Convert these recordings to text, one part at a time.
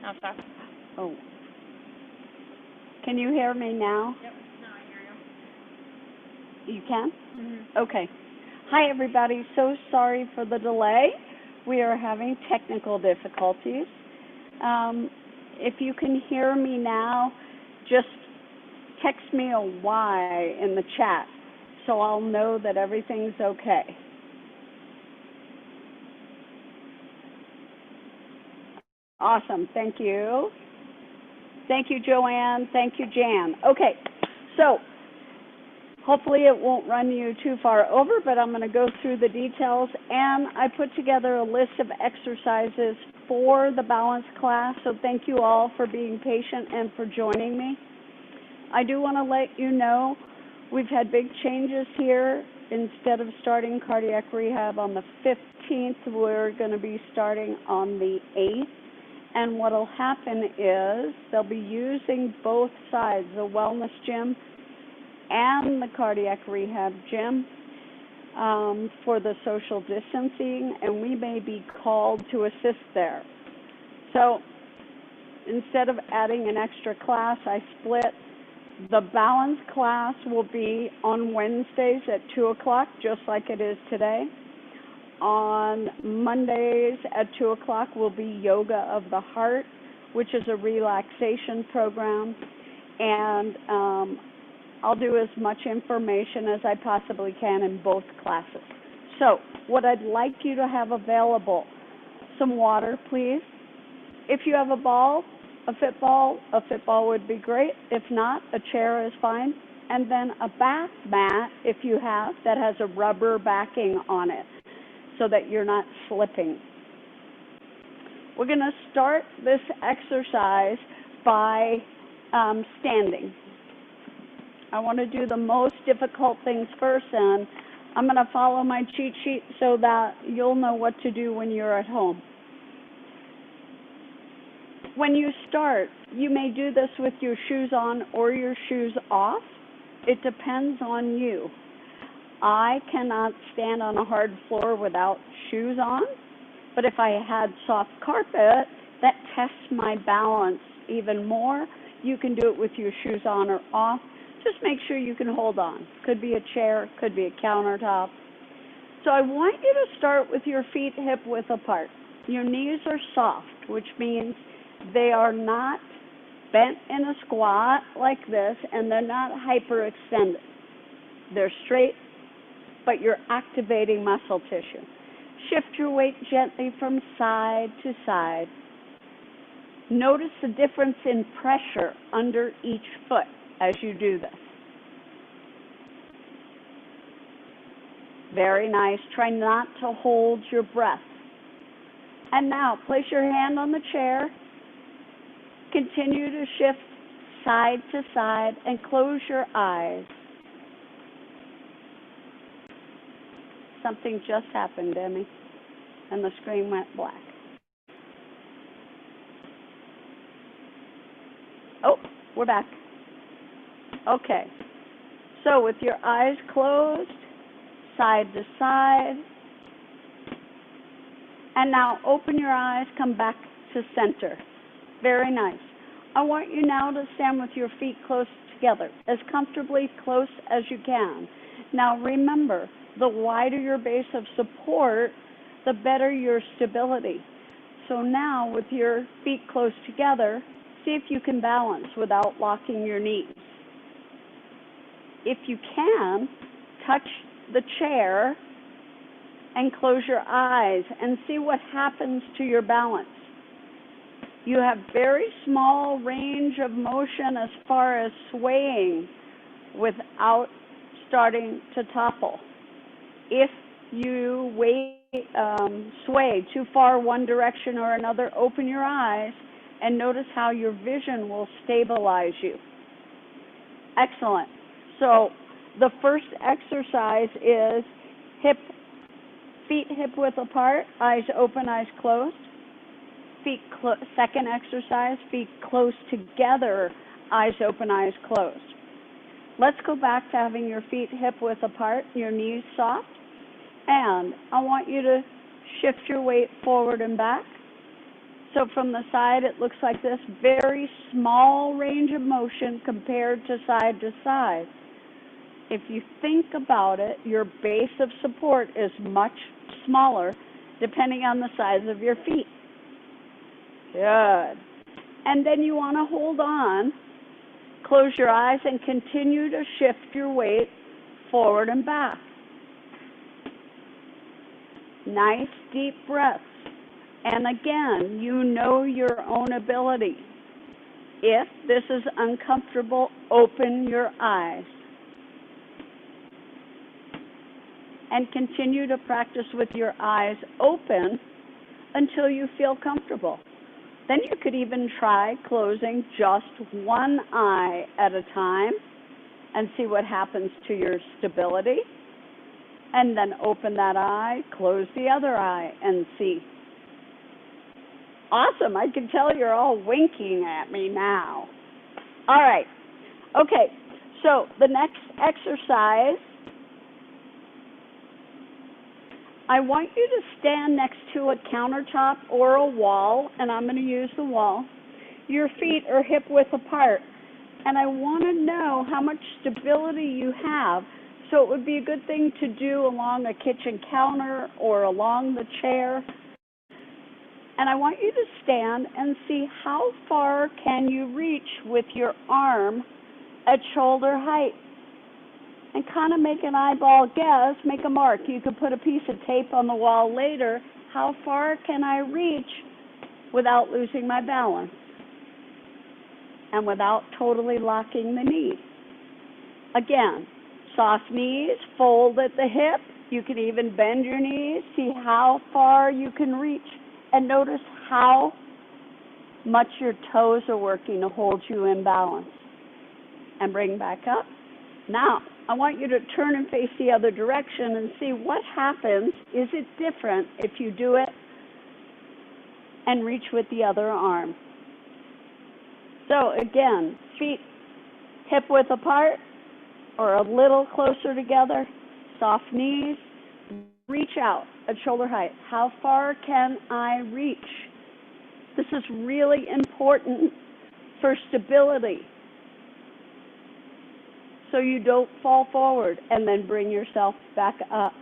No, stop. Oh. Can you hear me now? Yep. No, I hear you. You can? Mm-hmm. Okay. Hi, everybody. So sorry for the delay. We are having technical difficulties. If you can hear me now, just text me a Y in the chat so I'll know that everything's okay. Awesome. Thank you. Thank you, Joanne. Thank you, Jan. Okay. So hopefully it won't run you too far over, but I'm going to go through the details. And I put together a list of exercises for the balance class, so thank you all for being patient and for joining me. I do want to let you know we've had big changes here. Instead of starting cardiac rehab on the 15th, we're going to be starting on the 8th. And what will happen is they'll be using both sides, the wellness gym and the cardiac rehab gym, for the social distancing, and we may be called to assist there. So instead of adding an extra class, I split. The balance class will be on Wednesdays at 2 o'clock, just like it is today. On Mondays at 2 o'clock will be Yoga of the Heart, which is a relaxation program, and I'll do as much information as I possibly can in both classes. So what I'd like you to have available, some water, please. If you have a ball, a fit ball would be great. If not, a chair is fine. And then a bath mat, if you have, that has a rubber backing on it so that you're not slipping. We're going to start this exercise by standing. I want to do the most difficult things first, and I'm going to follow my cheat sheet so that you'll know what to do when you're at home. When you start, you may do this with your shoes on or your shoes off. It depends on you. I cannot stand on a hard floor without shoes on, but if I had soft carpet, that tests my balance even more. You can do it with your shoes on or off. Just make sure you can hold on. Could be a chair, could be a countertop. So I want you to start with your feet hip-width apart. Your knees are soft, which means they are not bent in a squat like this, and they're not hyperextended. They're straight, but you're activating muscle tissue. Shift your weight gently from side to side. Notice the difference in pressure under each foot as you do this. Very nice. Try not to hold your breath. And now, place your hand on the chair. Continue to shift side to side and close your eyes. Something just happened, Demi, and the screen went black. Oh, we're back. Okay. So with your eyes closed, side to side, and now open your eyes, come back to center. Very nice. I want you now to stand with your feet close together, as comfortably close as you can. Now remember, the wider your base of support, the better your stability. So now with your feet close together, see if you can balance without locking your knees. If you can, touch the chair and close your eyes and see what happens to your balance. You have very small range of motion as far as swaying without starting to topple. If you sway too far one direction or another, open your eyes and notice how your vision will stabilize you. Excellent. So the first exercise is feet hip-width apart, eyes open, eyes closed. Second exercise, feet close together, eyes open, eyes closed. Let's go back to having your feet hip-width apart, your knees soft, and I want you to shift your weight forward and back So from the side, it looks like this, very small range of motion compared to side to side. If you think about it, your base of support is much smaller depending on the size of your feet. Good. And then you want to hold on, close your eyes, and continue to shift your weight forward and back. Nice deep breaths. And again, you know your own ability. If this is uncomfortable, open your eyes. And continue to practice with your eyes open until you feel comfortable. Then you could even try closing just one eye at a time and see what happens to your stability. And then open that eye, close the other eye, and see. Awesome. I can tell you're all winking at me now. All right. Okay. So the next exercise, I want you to stand next to a countertop or a wall, and I'm going to use the wall. Your feet are hip width apart, and I want to know how much stability you have. So it would be a good thing to do along a kitchen counter or along the chair. And I want you to stand and see how far can you reach with your arm at shoulder height. And kind of make an eyeball guess, make a mark. You could put a piece of tape on the wall later. How far can I reach without losing my balance? And without totally locking the knee. Again, soft knees, fold at the hip. You can even bend your knees, see how far you can reach. And notice how much your toes are working to hold you in balance. And bring back up. Now, I want you to turn and face the other direction and see what happens. Is it different if you do it and reach with the other arm? So again, feet hip width apart or a little closer together, soft knees, reach out at shoulder height. How far can I reach? This is really important for stability, so you don't fall forward and then bring yourself back up.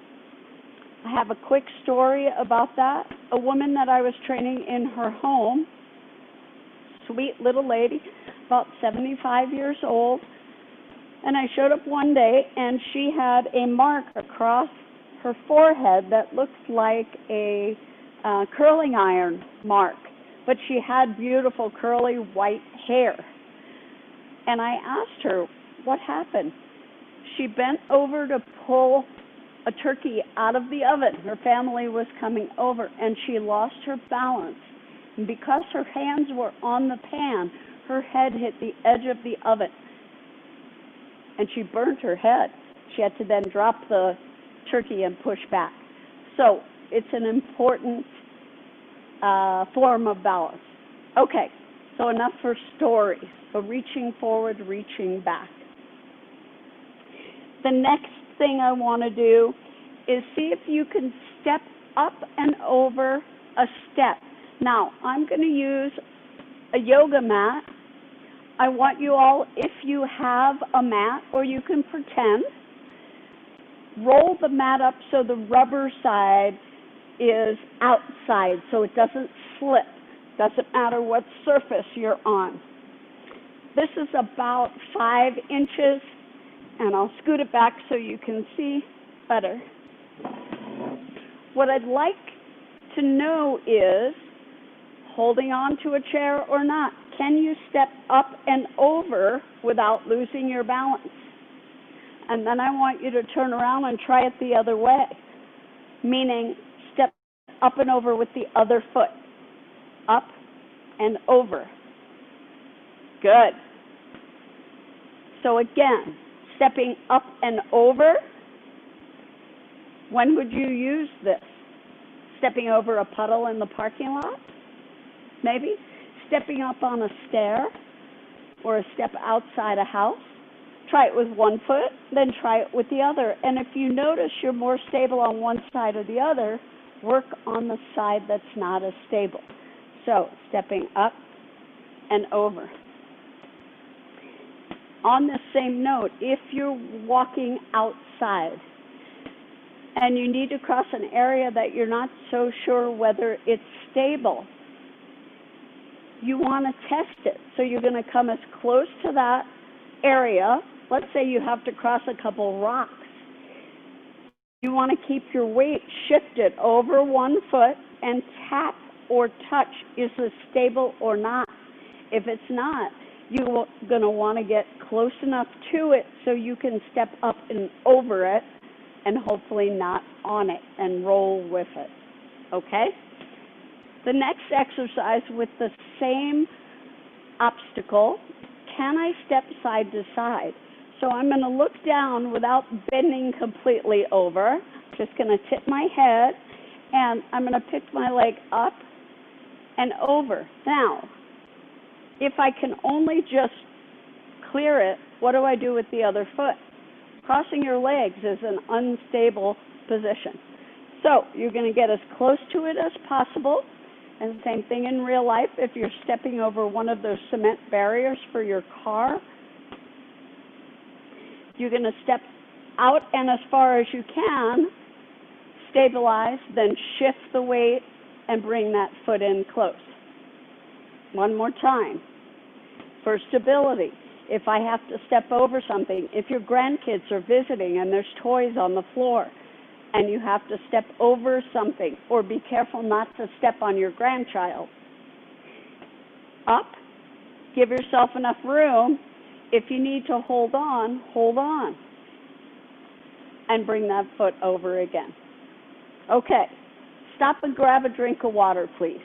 I have a quick story about that. A woman that I was training in her home, sweet little lady, about 75 years old, and I showed up one day and she had a mark across her forehead that looked like a curling iron mark, but she had beautiful curly white hair. And I asked her, what happened? She bent over to pull a turkey out of the oven. Her family was coming over, and she lost her balance. And because her hands were on the pan, her head hit the edge of the oven, and she burnt her head. She had to then drop the turkey and push back. So it's an important form of balance. Okay, so enough for stories. So reaching forward, reaching back. The next thing I want to do is see if you can step up and over a step. Now, I'm going to use a yoga mat. I want you all, if you have a mat, or you can pretend, roll the mat up so the rubber side is outside so it doesn't slip. Doesn't matter what surface you're on. This is about 5 inches, and I'll scoot it back so you can see better. What I'd like to know is, holding on to a chair or not, can you step up and over without losing your balance? And then I want you to turn around and try it the other way, meaning step up and over with the other foot. Up and over. Good. So again, stepping up and over. When would you use this? Stepping over a puddle in the parking lot? Maybe? Stepping up on a stair or a step outside a house? Try it with one foot, then try it with the other. And if you notice you're more stable on one side or the other, work on the side that's not as stable. So stepping up and over. On the same note, if you're walking outside and you need to cross an area that you're not so sure whether it's stable, you want to test it. So you're going to come as close to that area. Let's say you have to cross a couple rocks. You want to keep your weight shifted over one foot and tap or touch. Is this stable or not? If it's not, you're going to want to get close enough to it so you can step up and over it and hopefully not on it and roll with it. Okay? The next exercise with the same obstacle, can I step side to side? So I'm going to look down without bending completely over. Just going to tip my head, and I'm going to pick my leg up and over. Now, if I can only just clear it, what do I do with the other foot? Crossing your legs is an unstable position. So you're going to get as close to it as possible. And same thing in real life. If you're stepping over one of those cement barriers for your car, you're going to step out and as far as you can, stabilize, then shift the weight and bring that foot in close. One more time. For stability, if I have to step over something, if your grandkids are visiting and there's toys on the floor and you have to step over something, or be careful not to step on your grandchild. Up, give yourself enough room. If you need to hold on, and bring that foot over again. Okay, stop and grab a drink of water, please.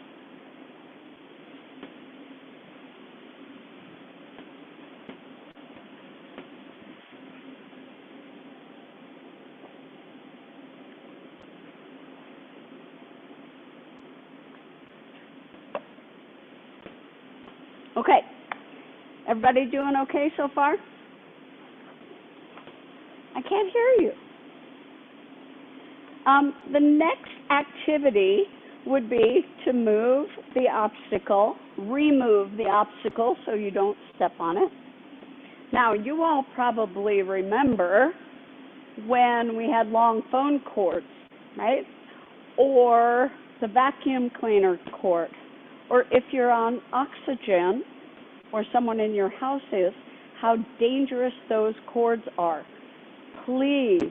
Okay, everybody doing okay so far? I can't hear you. The next activity would be to move the obstacle, remove the obstacle so you don't step on it. Now, you all probably remember when we had long phone cords, right? Or the vacuum cleaner cord. Or if you're on oxygen, or someone in your house is, how dangerous those cords are. Please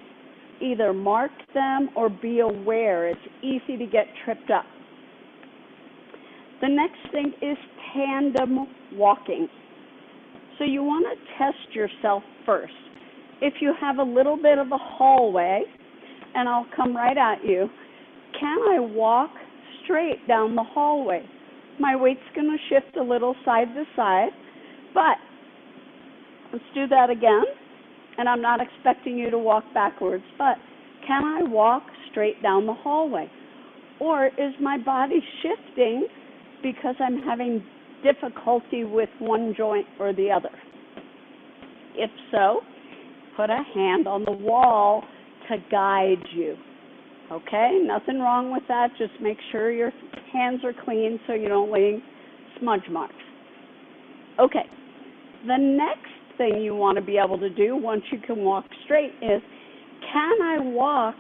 either mark them or be aware. It's easy to get tripped up. The next thing is tandem walking. So you want to test yourself first. If you have a little bit of a hallway, and I'll come right at you, can I walk straight down the hallway? My weight's going to shift a little side to side, but let's do that again. And I'm not expecting you to walk backwards, but can I walk straight down the hallway? Or is my body shifting because I'm having difficulty with one joint or the other? If so, put a hand on the wall to guide you. Okay, nothing wrong with that. Just make sure your hands are clean so you don't leave smudge marks. Okay, the next thing you want to be able to do once you can walk straight is, can I walk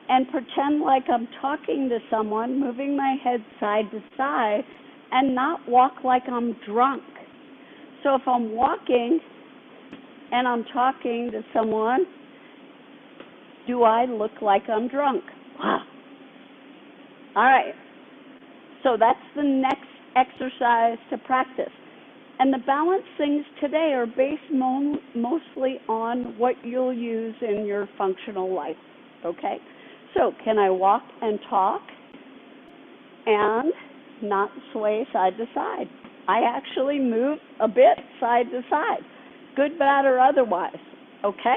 and pretend like I'm talking to someone, moving my head side to side, and not walk like I'm drunk? So if I'm walking and I'm talking to someone, do I look like I'm drunk? Wow. All right. So that's the next exercise to practice. And the balance things today are based mostly on what you'll use in your functional life, okay? So can I walk and talk and not sway side to side? I actually move a bit side to side, good, bad, or otherwise, okay?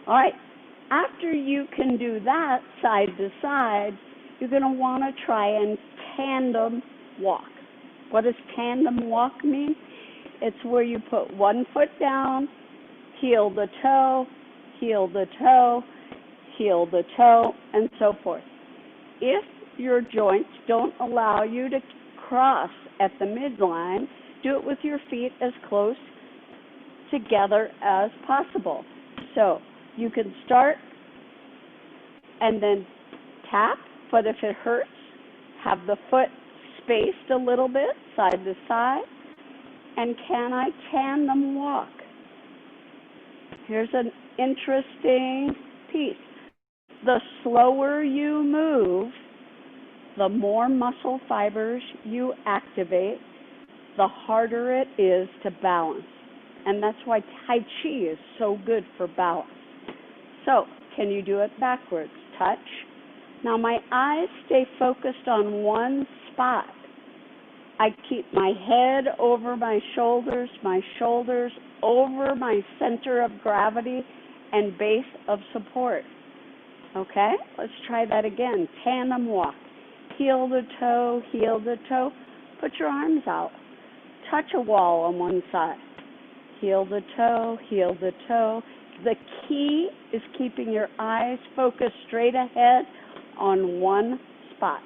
All right, after you can do that side to side, you're going to want to try and tandem walk. What does tandem walk mean? It's where you put one foot down, heel the toe, heel the toe, heel the toe, and so forth. If your joints don't allow you to cross at the midline, do it with your feet as close together as possible. So you can start and then tap, but if it hurts, have the foot spaced a little bit, side to side. And can I tandem walk? Here's an interesting piece. The slower you move, the more muscle fibers you activate, the harder it is to balance. And that's why Tai Chi is so good for balance. So, can you do it backwards? Touch. Now my eyes stay focused on one spot. I keep my head over my shoulders over my center of gravity and base of support. Okay, let's try that again. Tandem walk. Heel to toe, heel to toe. Put your arms out. Touch a wall on one side. Heel to toe, heel to toe. The key is keeping your eyes focused straight ahead on one spot.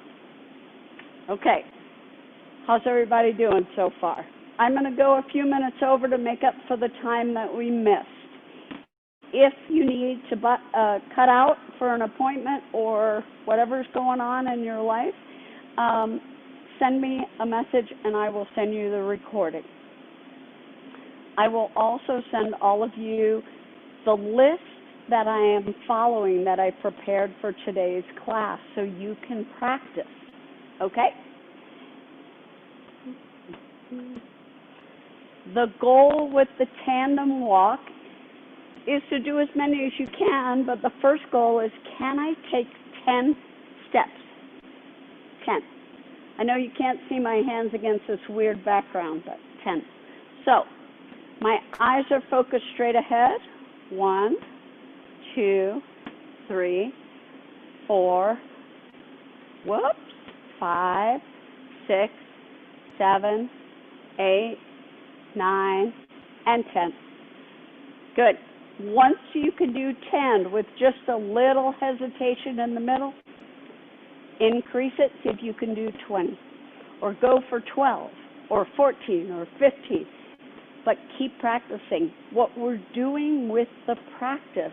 Okay, how's everybody doing so far? I'm going to go a few minutes over to make up for the time that we missed. If you need to cut out for an appointment or whatever's going on in your life, send me a message and I will send you the recording. I will also send all of you the list that I am following that I prepared for today's class so you can practice, okay? The goal with the tandem walk is to do as many as you can, but the first goal is, can I take 10 steps? 10. I know you can't see my hands against this weird background, but 10. So, my eyes are focused straight ahead. 1, 2, 3, 4, 5, 6, 7, 8, 9, and 10. Good. Once you can do 10 with just a little hesitation in the middle, increase it, see if you can do 20. Or go for 12, or 14, or 15. But keep practicing. What we're doing with the practice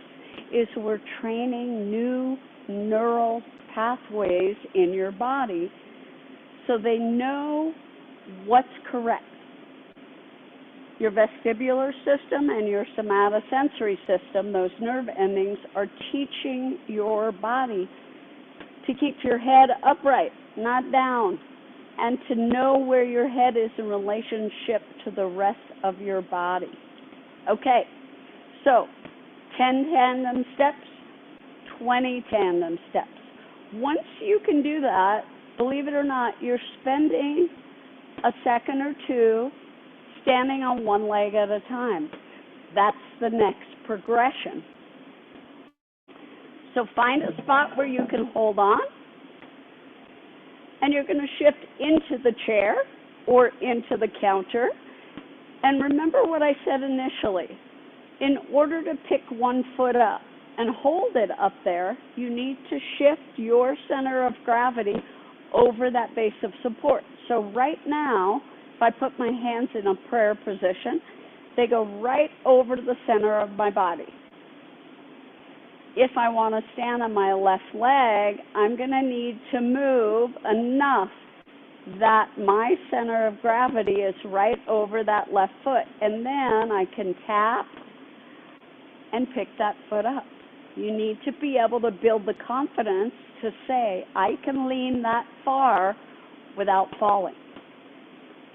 is we're training new neural pathways in your body so they know what's correct. Your vestibular system and your somatosensory system, those nerve endings, are teaching your body to keep your head upright, not down, and to know where your head is in relationship to the rest of your body. Okay, so 10 tandem steps, 20 tandem steps. Once you can do that, believe it or not, you're spending a second or two standing on one leg at a time. That's the next progression. So find a spot where you can hold on, and you're going to shift into the chair or into the counter. And remember what I said initially. In order to pick one foot up and hold it up there, you need to shift your center of gravity over that base of support. So right now, if I put my hands in a prayer position, they go right over to the center of my body. If I want to stand on my left leg, I'm going to need to move enough that my center of gravity is right over that left foot. And then I can tap and pick that foot up. You need to be able to build the confidence to say, I can lean that far without falling.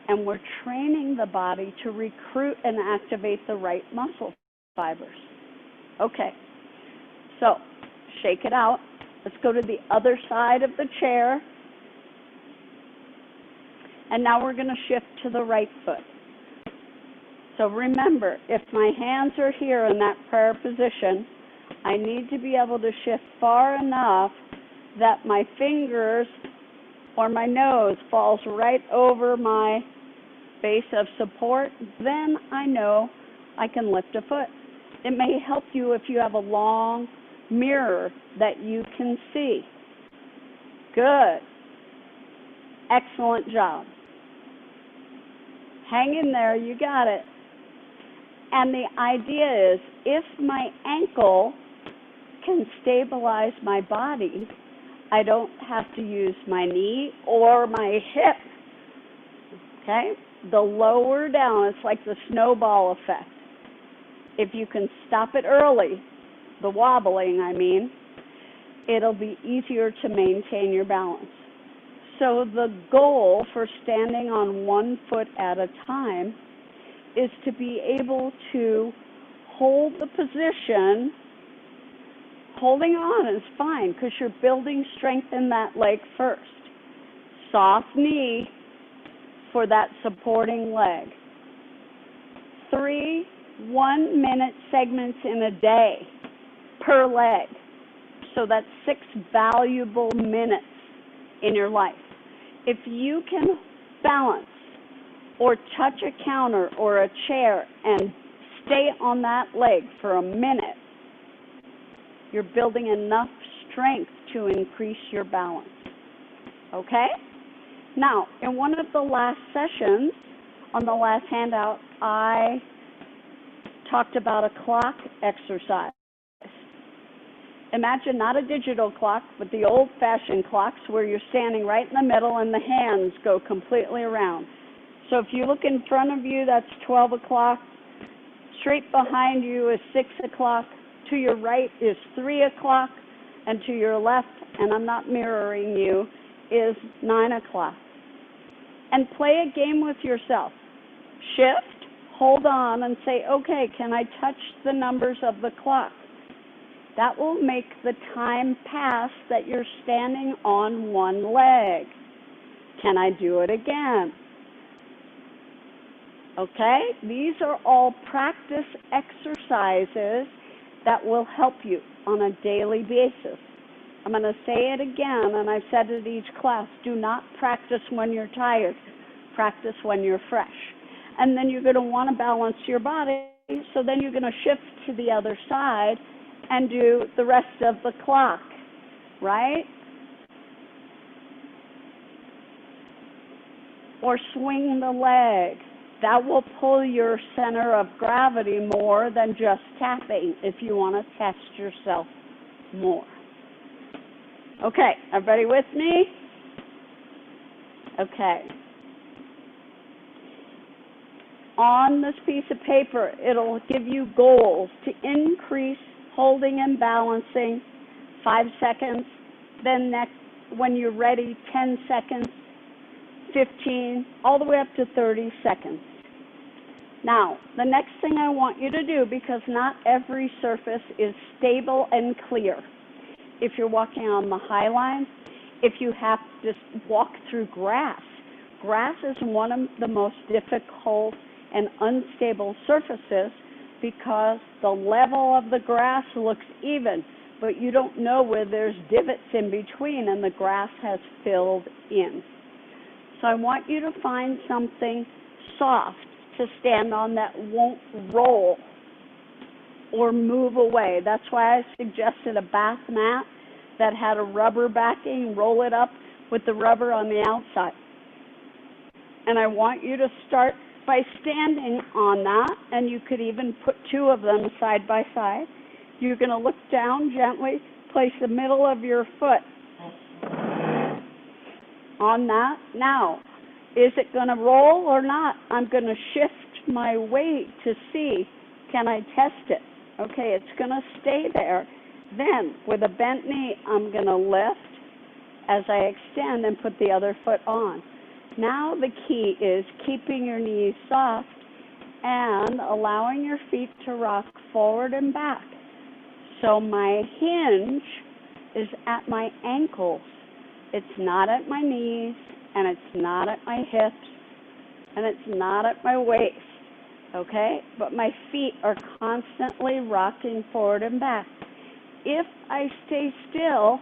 And we're training the body to recruit and activate the right muscle fibers. Okay, so shake it out. Let's go to the other side of the chair. And now we're going to shift to the right foot. So remember, if my hands are here in that prayer position, I need to be able to shift far enough that my fingers or my nose falls right over my base of support. Then I know I can lift a foot. It may help you if you have a long mirror that you can see. Good. Excellent job. Hang in there, you got it. And the idea is, if my ankle can stabilize my body, I don't have to use my knee or my hip, okay? The lower down, it's like the snowball effect. If you can stop it early, the wobbling, I mean, it'll be easier to maintain your balance. So the goal for standing on one foot at a time is to be able to hold the position. Holding on is fine because you're building strength in that leg first. Soft knee for that supporting leg. 3 1-minute segments in a day per leg. So that's 6 valuable minutes in your life. If you can balance or touch a counter or a chair and stay on that leg for a minute, you're building enough strength to increase your balance. Okay? Now, in one of the last sessions, on the last handout, I talked about a clock exercise. Imagine not a digital clock, but the old-fashioned clocks where you're standing right in the middle and the hands go completely around. So if you look in front of you, that's 12 o'clock. Straight behind you is 6 o'clock. To your right is 3 o'clock. And to your left, and I'm not mirroring you, is 9 o'clock. And play a game with yourself. Shift, hold on, and say, okay, can I touch the numbers of the clock? That will make the time pass that you're standing on one leg. Can I do it again? Okay? These are all practice exercises that will help you on a daily basis. I'm going to say it again, and I've said it each class. Do not practice when you're tired. Practice when you're fresh. And then you're going to want to balance your body, so then you're going to shift to the other side and do the rest of the clock, right? Or swing the leg. That will pull your center of gravity more than just tapping if you want to test yourself more. Okay, everybody with me? Okay. On this piece of paper, it'll give you goals to increase holding and balancing 5 seconds, then next, when you're ready, 10 seconds, 15, all the way up to 30 seconds. Now, the next thing I want you to do, because not every surface is stable and clear. If you're walking on the high line, if you have to walk through grass, grass is one of the most difficult and unstable surfaces because the level of the grass looks even, but you don't know where there's divots in between and the grass has filled in. So I want you to find something soft to stand on that won't roll or move away. That's why I suggested a bath mat that had a rubber backing, roll it up with the rubber on the outside. And I want you to start by standing on that, and you could even put 2 of them side by side. You're going to look down gently, place the middle of your foot on that. Now, is it going to roll or not? I'm going to shift my weight to see, can I test it? Okay, it's going to stay there. Then, with a bent knee, I'm going to lift as I extend and put the other foot on. Now the key is keeping your knees soft and allowing your feet to rock forward and back. So my hinge is at my ankles. It's not at my knees, and it's not at my hips, and it's not at my waist, okay? But my feet are constantly rocking forward and back. If I stay still,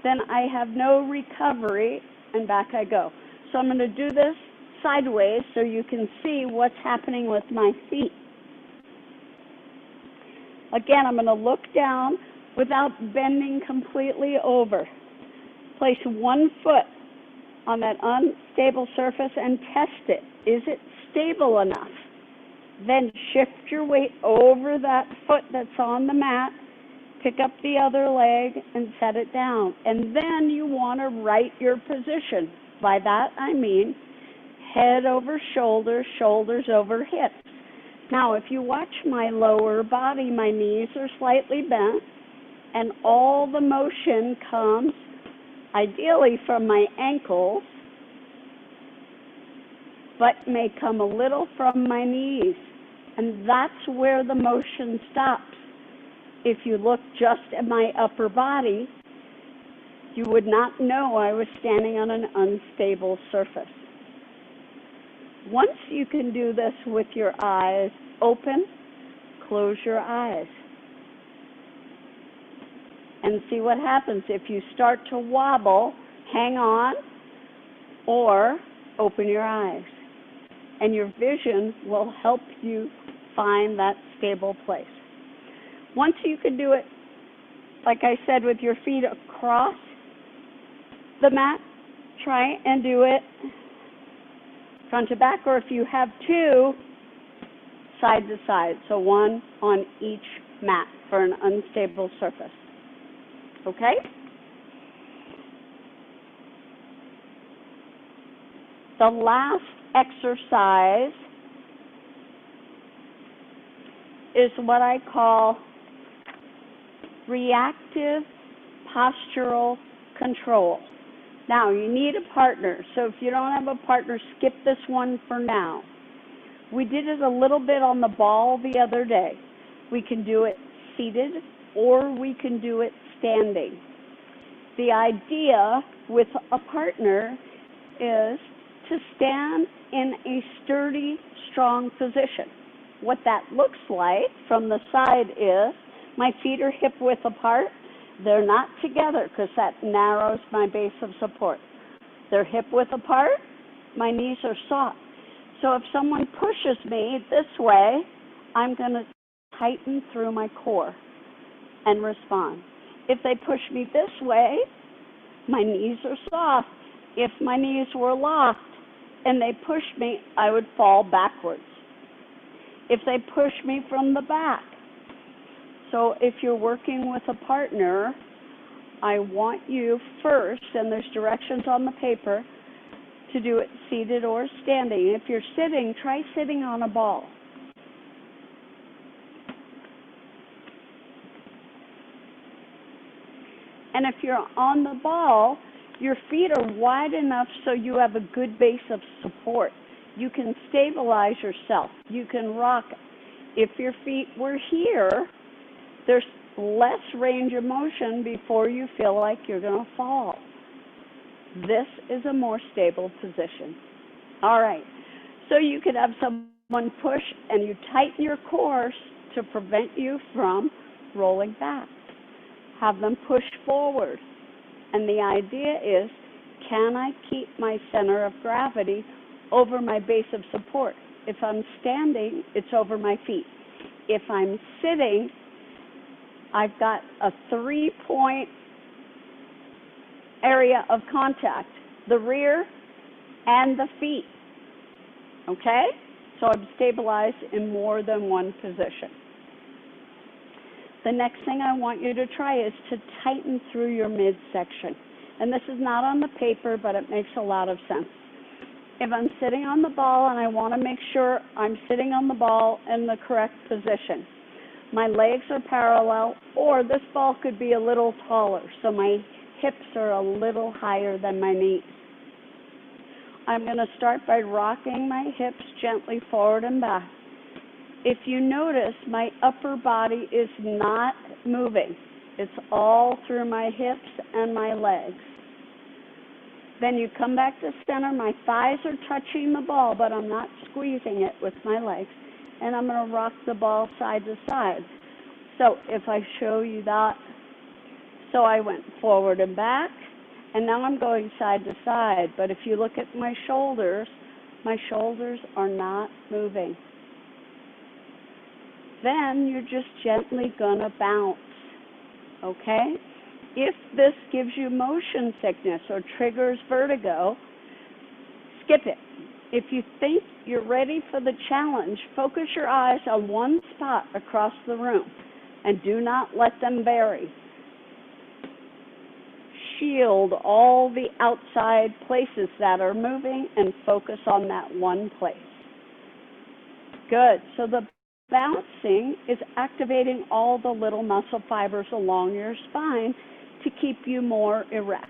then I have no recovery, and back I go. So I'm going to do this sideways so you can see what's happening with my feet. Again, I'm going to look down without bending completely over. Place one foot on that unstable surface and test it. Is it stable enough? Then shift your weight over that foot that's on the mat, pick up the other leg and set it down. And then you want to right your position. By that I mean head over shoulders, shoulders over hips. Now, if you watch my lower body, my knees are slightly bent, and all the motion comes ideally from my ankles, but may come a little from my knees. And that's where the motion stops. If you look just at my upper body, you would not know I was standing on an unstable surface. Once you can do this with your eyes open, close your eyes and see what happens. If you start to wobble, hang on or open your eyes, and your vision will help you find that stable place. Once you can do it, like I said, with your feet across the mat, try and do it front to back, or if you have two, side to side, so one on each mat for an unstable surface. Okay? The last exercise is what I call reactive postural control. Now, you need a partner, so if you don't have a partner, skip this one for now. We did it a little bit on the ball the other day. We can do it seated or we can do it standing. The idea with a partner is to stand in a sturdy, strong position. What that looks like from the side is my feet are hip-width apart. They're not together because that narrows my base of support. They're hip-width apart. My knees are soft. So if someone pushes me this way, I'm going to tighten through my core and respond. If they push me this way, my knees are soft. If my knees were locked and they pushed me, I would fall backwards. If they push me from the back. So if you're working with a partner, I want you first, and there's directions on the paper, to do it seated or standing. If you're sitting, try sitting on a ball. And if you're on the ball, your feet are wide enough so you have a good base of support. You can stabilize yourself. You can rock. If your feet were here, there's less range of motion before you feel like you're going to fall. This is a more stable position. All right. So you could have someone push and you tighten your core to prevent you from rolling back. Have them push forward. And the idea is, can I keep my center of gravity over my base of support? If I'm standing, it's over my feet. If I'm sitting, I've got a 3-point area of contact, the rear and the feet, okay? So I'm stabilized in more than one position. The next thing I want you to try is to tighten through your midsection. And this is not on the paper, but it makes a lot of sense. If I'm sitting on the ball and I want to make sure I'm sitting on the ball in the correct position, my legs are parallel, or this ball could be a little taller, so my hips are a little higher than my knees. I'm going to start by rocking my hips gently forward and back. If you notice, my upper body is not moving. It's all through my hips and my legs. Then you come back to center. My thighs are touching the ball, but I'm not squeezing it with my legs. And I'm going to rock the ball side to side. So if I show you that, so I went forward and back, and now I'm going side to side. But if you look at my shoulders are not moving. Then you're just gently going to bounce, okay? If this gives you motion sickness or triggers vertigo, skip it. If you think you're ready for the challenge, focus your eyes on one spot across the room and do not let them vary. Shield all the outside places that are moving and focus on that one place. Good. So the bouncing is activating all the little muscle fibers along your spine to keep you more erect.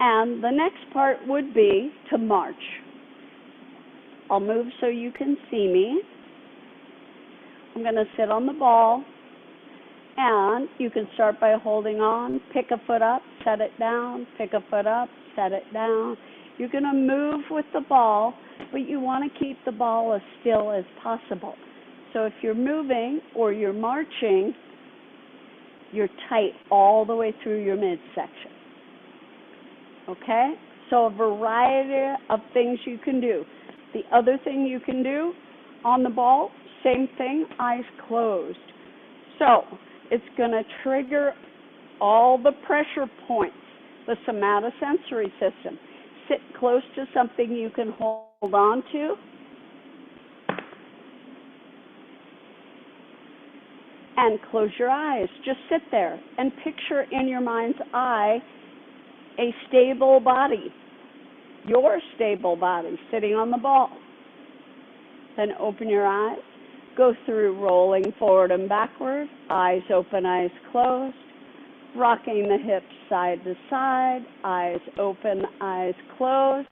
And the next part would be to march. I'll move so you can see me. I'm going to sit on the ball, and you can start by holding on, pick a foot up, set it down, pick a foot up, set it down. You're going to move with the ball, but you want to keep the ball as still as possible. So if you're moving or you're marching, you're tight all the way through your midsection. Okay? So a variety of things you can do. The other thing you can do on the ball, same thing, eyes closed. So it's going to trigger all the pressure points, the somatosensory system. Sit close to something you can hold on to. And close your eyes. Just sit there and picture in your mind's eye a stable body, your stable body sitting on the ball. Then open your eyes. Go through rolling forward and backward, eyes open, eyes closed, rocking the hips side to side, eyes open, eyes closed.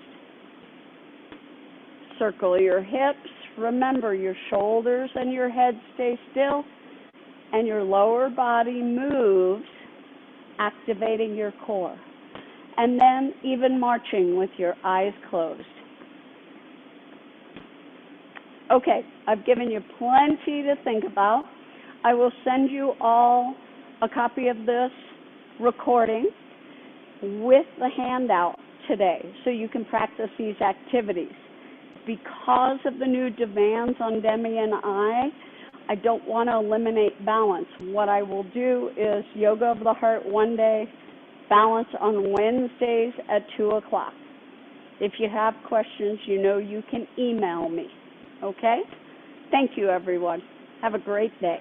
Circle your hips. Remember, your shoulders and your head stay still, and your lower body moves, activating your core. And then even marching with your eyes closed. Okay, I've given you plenty to think about. I will send you all a copy of this recording with the handout today so you can practice these activities. Because of the new demands on Demi and I don't want to eliminate balance. What I will do is yoga of the heart one day, balance on Wednesdays at 2 o'clock. If you have questions, you know you can email me. Okay? Thank you, everyone. Have a great day.